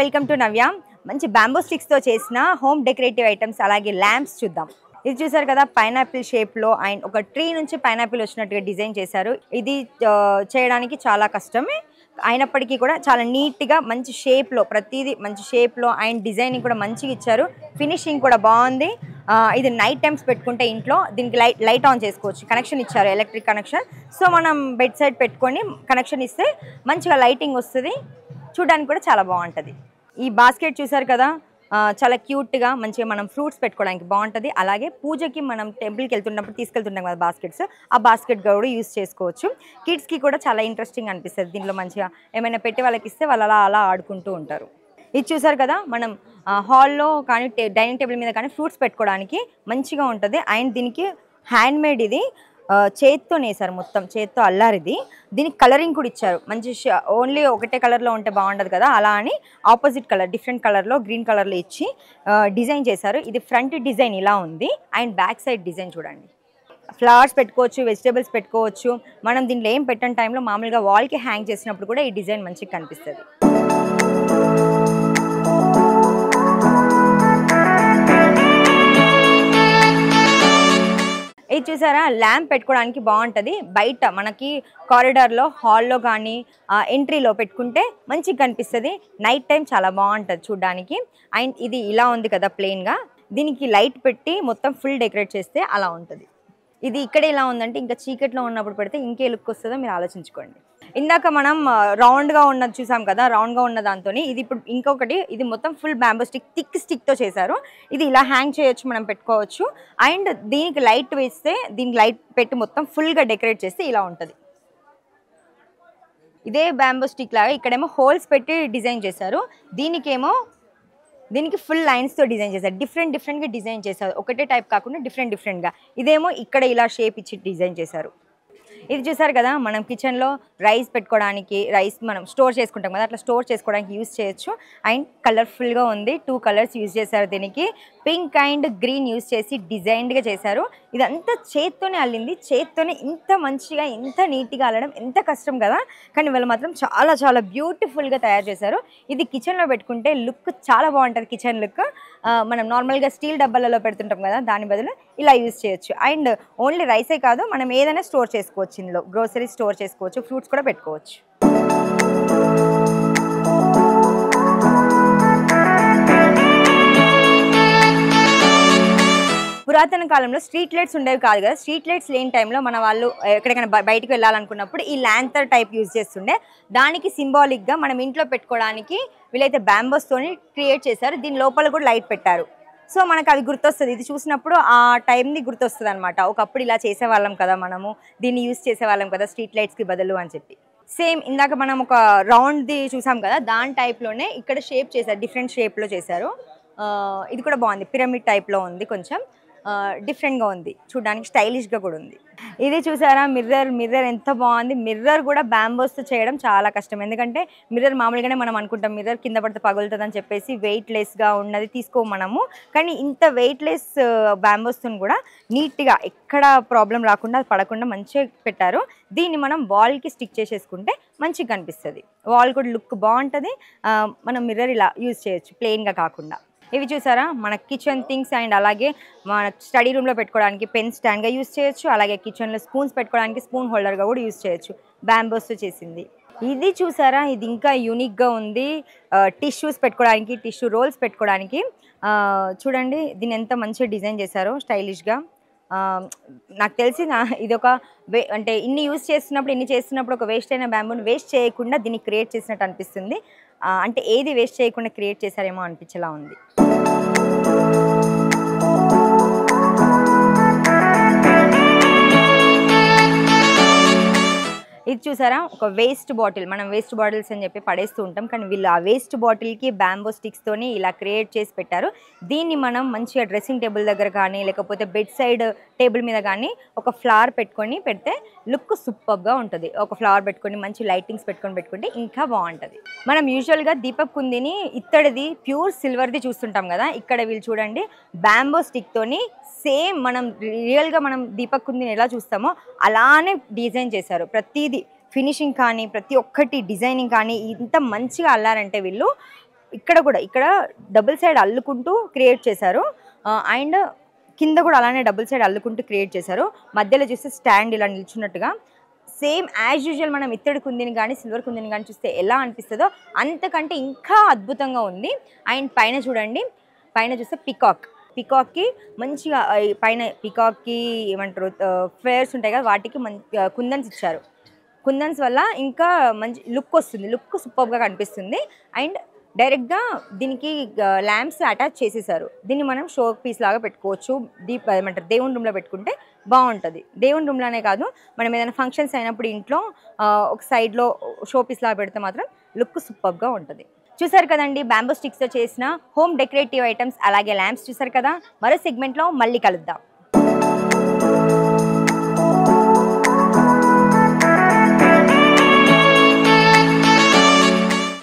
Welcome to నవ్య. మంచి bamboo sticks తో చేసిన హోమ్ డెకరేటివ్ ఐటమ్స్ అలాగే ల్యాంప్స్ చూద్దాం. ఇది చూసారు కదా, పైనాపిల్ షేప్ లో అండ్ ఒక ట్రీ నుంచి పైనాపిల్ వచ్చినట్టుగా డిజైన్ చేశారు. ఇది చేయడానికి చాలా కష్టమే అయినప్పటికీ కూడా చాలా నీట్ గా మంచి షేప్ లో ప్రతిదీ మంచి షేప్ లో అండ్ డిజైనింగ్ కూడా మంచిగా ఇచ్చారు. ఫినిషింగ్ కూడా బాగుంది. ఇది నైట్ టైమ్స్ పెట్టుకుంటే ఇంట్లో దీనికి లైట్ ఆన్ చేసుకోవచ్చు. కనెక్షన్ ఇచ్చారు, ఎలక్ట్రిక్ కనెక్షన్. సో మనం బెడ్ సైడ్ పెట్టుకొని కనెక్షన్ ఇస్తే మంచిగా లైటింగ్ వస్తుంది. చూడడానికి కూడా చాలా బాగుంటుంది. ఈ బాస్కెట్ చూసారు కదా, చాలా క్యూట్గా మంచిగా మనం ఫ్రూట్స్ పెట్టుకోవడానికి బాగుంటుంది. అలాగే పూజకి మనం టెంపుల్కి వెళ్తున్నప్పుడు తీసుకెళ్తుంటాం కదా బాస్కెట్స్, ఆ బాస్కెట్ కూడా యూస్ చేసుకోవచ్చు. కిడ్స్కి కూడా చాలా ఇంట్రెస్టింగ్ అనిపిస్తుంది. దీంట్లో మంచిగా ఏమైనా పెట్టి వాళ్ళకి ఇస్తే వాళ్ళు అలా ఆడుకుంటూ ఉంటారు. ఇది చూసారు కదా, మనం హాల్లో కానీ డైనింగ్ టేబుల్ మీద కానీ ఫ్రూట్స్ పెట్టుకోవడానికి మంచిగా ఉంటుంది. అండ్ దీనికి హ్యాండ్ మేడ్, ఇది చేత్తో నేసారు, మొత్తం చేత్తో అల్లారిది. దీనికి కలరింగ్ కూడా ఇచ్చారు. మంచి ఓన్లీ ఒకటే కలర్లో ఉంటే బాగుండదు కదా, అలా అని ఆపోజిట్ కలర్ డిఫరెంట్ కలర్లో గ్రీన్ కలర్లో ఇచ్చి డిజైన్ చేశారు. ఇది ఫ్రంట్ డిజైన్ ఇలా ఉంది అండ్ బ్యాక్ సైడ్ డిజైన్ చూడండి. ఫ్లవర్స్ పెట్టుకోవచ్చు, వెజిటేబుల్స్ పెట్టుకోవచ్చు. మనం దీంట్లో ఏం పెట్టని టైంలో మామూలుగా వాల్కి హ్యాంగ్ చేసినప్పుడు కూడా ఈ డిజైన్ మంచిగా కనిపిస్తుంది. ఇది చూసారా, ల్యాంప్ పెట్టుకోవడానికి బాగుంటుంది. బయట మనకి కారిడార్లో హాల్లో కానీ ఎంట్రీలో పెట్టుకుంటే మంచిగా కనిపిస్తుంది. నైట్ టైం చాలా బాగుంటుంది చూడడానికి. అండ్ ఇది ఇలా ఉంది కదా ప్లెయిన్గా, దీనికి లైట్ పెట్టి మొత్తం ఫుల్ డెకరేట్ చేస్తే అలా ఉంటుంది. ఇది ఇక్కడ ఇలా ఉందంటే ఇంకా చీకట్లో ఉన్నప్పుడు పెడితే ఇంకే లుక్ వస్తుందో మీరు ఆలోచించుకోండి. ఇందాక మనం రౌండ్గా ఉన్నది చూసాం కదా, రౌండ్గా ఉన్న దాంతో ఇది ఇప్పుడు ఇంకొకటి, ఇది మొత్తం ఫుల్ బ్యాంబూ స్టిక్ థిక్ స్టిక్తో చేశారు. ఇది ఇలా హ్యాంగ్ చేయొచ్చు, మనం పెట్టుకోవచ్చు. అండ్ దీనికి లైట్ వేస్తే, దీనికి లైట్ పెట్టి మొత్తం ఫుల్గా డెకరేట్ చేస్తే ఇలా ఉంటుంది. ఇదే బ్యాంబూ స్టిక్ లాగా ఇక్కడేమో హోల్స్ పెట్టి డిజైన్ చేశారు. దీనికి ఫుల్ లైన్స్తో డిజైన్ చేశారు. డిఫరెంట్గా డిజైన్ చేశారు. ఒకటే టైప్ కాకుండా డిఫరెంట్గా. ఇదేమో ఇక్కడ ఇలా షేప్ ఇచ్చి డిజైన్ చేశారు. ఇది చూసారు కదా, మనం కిచెన్లో రైస్ పెట్టుకోవడానికి, రైస్ మనం స్టోర్ చేసుకుంటాం కదా, అట్లా స్టోర్ చేసుకోవడానికి యూజ్ చేయొచ్చు. అండ్ కలర్ఫుల్గా ఉంది. 2 కలర్స్ యూజ్ చేశారు. దీనికి పింక్ అండ్ గ్రీన్ యూజ్ చేసి డిజైన్డ్గా చేశారు. ఇదంతా చేత్తోనే అల్లింది. చేత్తోనే ఇంత మంచిగా ఇంత నీట్గా అల్లడం ఎంత కష్టం కదా, కానీ వాళ్ళు మాత్రం చాలా చాలా బ్యూటిఫుల్గా తయారు చేశారు. ఇది కిచెన్లో పెట్టుకుంటే లుక్ చాలా బాగుంటుంది. కిచెన్ లుక్ మనం నార్మల్గా స్టీల్ డబ్బాలలో పెడుతుంటాం కదా, దాని బదులు ఇలా యూజ్ చేయొచ్చు. అండ్ ఓన్లీ రైసే కాదు, మనం ఏదైనా స్టోర్ చేసుకోవచ్చు. ఇందులో గ్రోసరీ స్టోర్ చేసుకోవచ్చు, ఫ్రూట్స్ కూడా పెట్టుకోవచ్చు. పురాతన కాలంలో స్ట్రీట్ లైట్స్ ఉండేవి కాదు కదా. స్ట్రీట్ లైట్స్ లేని టైంలో మన వాళ్ళు ఎక్కడికైనా బయటకు వెళ్ళాలనుకున్నప్పుడు ఈ ల్యాంతర్ టైప్ యూజ్ చేస్తుండే. దానికి సింబాలిక్గా మనం ఇంట్లో పెట్టుకోవడానికి వీళ్ళైతే బ్యాంబోస్తోని క్రియేట్ చేశారు. దీని లోపల కూడా లైట్ పెట్టారు. సో మనకు అది గుర్తొస్తుంది. ఇది చూసినప్పుడు ఆ టైంని గుర్తొస్తుంది అనమాట. ఒకప్పుడు ఇలా చేసేవాళ్ళం కదా, మనము దీన్ని యూజ్ చేసేవాళ్ళం కదా స్ట్రీట్ లైట్స్కి బదులు అని చెప్పి. సేమ్ ఇందాక మనం ఒక రౌండ్ది చూసాం కదా, దాని టైప్లోనే ఇక్కడ షేప్ చేశారు. డిఫరెంట్ షేప్లో చేశారు. ఇది కూడా బాగుంది. పిరమిడ్ టైప్లో ఉంది, కొంచెం డిఫరెంట్గా ఉంది. చూడడానికి స్టైలిష్గా కూడా ఉంది. ఇది చూసారా, మిర్రర్ ఎంత బాగుంది. మిర్రర్ కూడా బ్యాంబోస్తో చేయడం చాలా కష్టం. ఎందుకంటే మిర్రర్ మామూలుగానే మనం అనుకుంటాం మిర్రర్ కింద పడితే పగులుతుంది అని చెప్పేసి వెయిట్లెస్గా ఉన్నది తీసుకోము మనము. కానీ ఇంత వెయిట్లెస్ బ్యాంబోస్తో కూడా నీట్గా ఎక్కడ ప్రాబ్లం రాకుండా పడకుండా మంచిగా పెట్టారు. దీన్ని మనం వాల్కి స్టిక్ చేసేసుకుంటే మంచిగా కనిపిస్తుంది. వాల్ కూడా లుక్ బాగుంటుంది. మనం మిర్రర్ ఇలా యూజ్ చేయొచ్చు ప్లెయిన్గా కాకుండా. ఇవి చూసారా, మన కిచెన్ థింగ్స్ అండ్ అలాగే మన స్టడీ రూమ్లో పెట్టుకోవడానికి పెన్ స్టాండ్గా యూజ్ చేయొచ్చు. అలాగే కిచెన్లో స్పూన్స్ పెట్టుకోవడానికి స్పూన్ హోల్డర్గా కూడా యూజ్ చేయొచ్చు. బ్యాంబోస్తో చేసింది. ఇది చూసారా, ఇది ఇంకా యూనిక్గా ఉంది. టిష్యూస్ పెట్టుకోవడానికి, టిష్యూ రోల్స్ పెట్టుకోవడానికి. చూడండి దీన్ని ఎంత మంచిగా డిజైన్ చేశారో స్టైలిష్గా. నాకు తెలిసి ఇది ఒక అంటే ఇన్ని చేస్తున్నప్పుడు ఒక వేస్ట్ అయిన బ్యాంబూని వేస్ట్ చేయకుండా దీన్ని క్రియేట్ చేసినట్టు అనిపిస్తుంది. అంటే ఏది వేస్ట్ చేయకుండా క్రియేట్ చేశారేమో అనిపించేలా ఉంది. ఇది చూసారా, ఒక వేస్ట్ బాటిల్. మనం వేస్ట్ బాటిల్స్ అని చెప్పి పడేస్తూ ఉంటాం, కానీ వీళ్ళు ఆ వేస్ట్ బాటిల్కి బ్యాంబో స్టిక్స్తోని ఇలా క్రియేట్ చేసి పెట్టారు. దీన్ని మనం మంచిగా డ్రెస్సింగ్ టేబుల్ దగ్గర కానీ లేకపోతే బెడ్ సైడ్ టేబుల్ మీద కానీ ఒక ఫ్లవర్ పెట్టుకొని పెడితే లుక్ సూపర్గా ఉంటుంది. ఒక ఫ్లవర్ పెట్టుకొని మంచి లైటింగ్స్ పెట్టుకుంటే ఇంకా బాగుంటుంది. మనం యూజువల్గా దీపక్ కుందిని ఇత్తడిది ప్యూర్ సిల్వర్ది చూస్తుంటాం కదా, ఇక్కడ వీళ్ళు చూడండి బ్యాంబో స్టిక్తోని సేమ్ మనం రియల్గా మనం దీపక్ కుందిని ఎలా చూస్తామో అలానే డిజైన్ చేశారు. ప్రతిదీ ఫినిషింగ్ కానీ ప్రతి ఒక్కటి డిజైనింగ్ కానీ ఇంత మంచిగా అల్లారంటే వీళ్ళు ఇక్కడ డబుల్ సైడ్ అల్లుకుంటూ క్రియేట్ చేశారు. అండ్ కింద కూడా అలానే డబుల్ సైడ్ అల్లుకుంటూ క్రియేట్ చేశారు. మధ్యలో చూస్తే స్టాండ్ ఇలా నిల్చున్నట్టుగా సేమ్ యాజ్ యూజువల్ మనం ఇత్తడి కుందిని కానీ సిల్వర్ కుందిని కానీ చూస్తే ఎలా అనిపిస్తుందో అంతకంటే ఇంకా అద్భుతంగా ఉంది. అండ్ పైన చూడండి, పైన చూస్తే పికాక్కి మంచిగా పైన పికాక్కి ఏమంటారు ఫ్లేయర్స్ ఉంటాయి కదా, వాటికి కుందన్స్ ఇచ్చారు. కుందన్స్ వల్ల ఇంకా మంచి లుక్ వస్తుంది, లుక్ సూపర్గా కనిపిస్తుంది. అండ్ డైరెక్ట్గా దీనికి ల్యాంప్స్ అటాచ్ చేసేసారు. దీన్ని మనం షో పీస్ లాగా పెట్టుకోవచ్చు. ఏమంటారు దేవుని రూమ్లో పెట్టుకుంటే బాగుంటుంది. దేవుని రూమ్లోనే కాదు, మనం ఏదైనా ఫంక్షన్స్ అయినప్పుడు ఇంట్లో ఒక సైడ్లో షో పీస్ లాగా పెడితే మాత్రం లుక్ సూపర్గా ఉంటుంది. చూసారు కదండి, బ్యాంబూ స్టిక్స్తో చేసిన హోమ్ డెకరేటివ్ ఐటమ్స్ అలాగే ల్యాంప్స్ చూసారు కదా. మరో సెగ్మెంట్లో మళ్ళీ కలుద్దాం.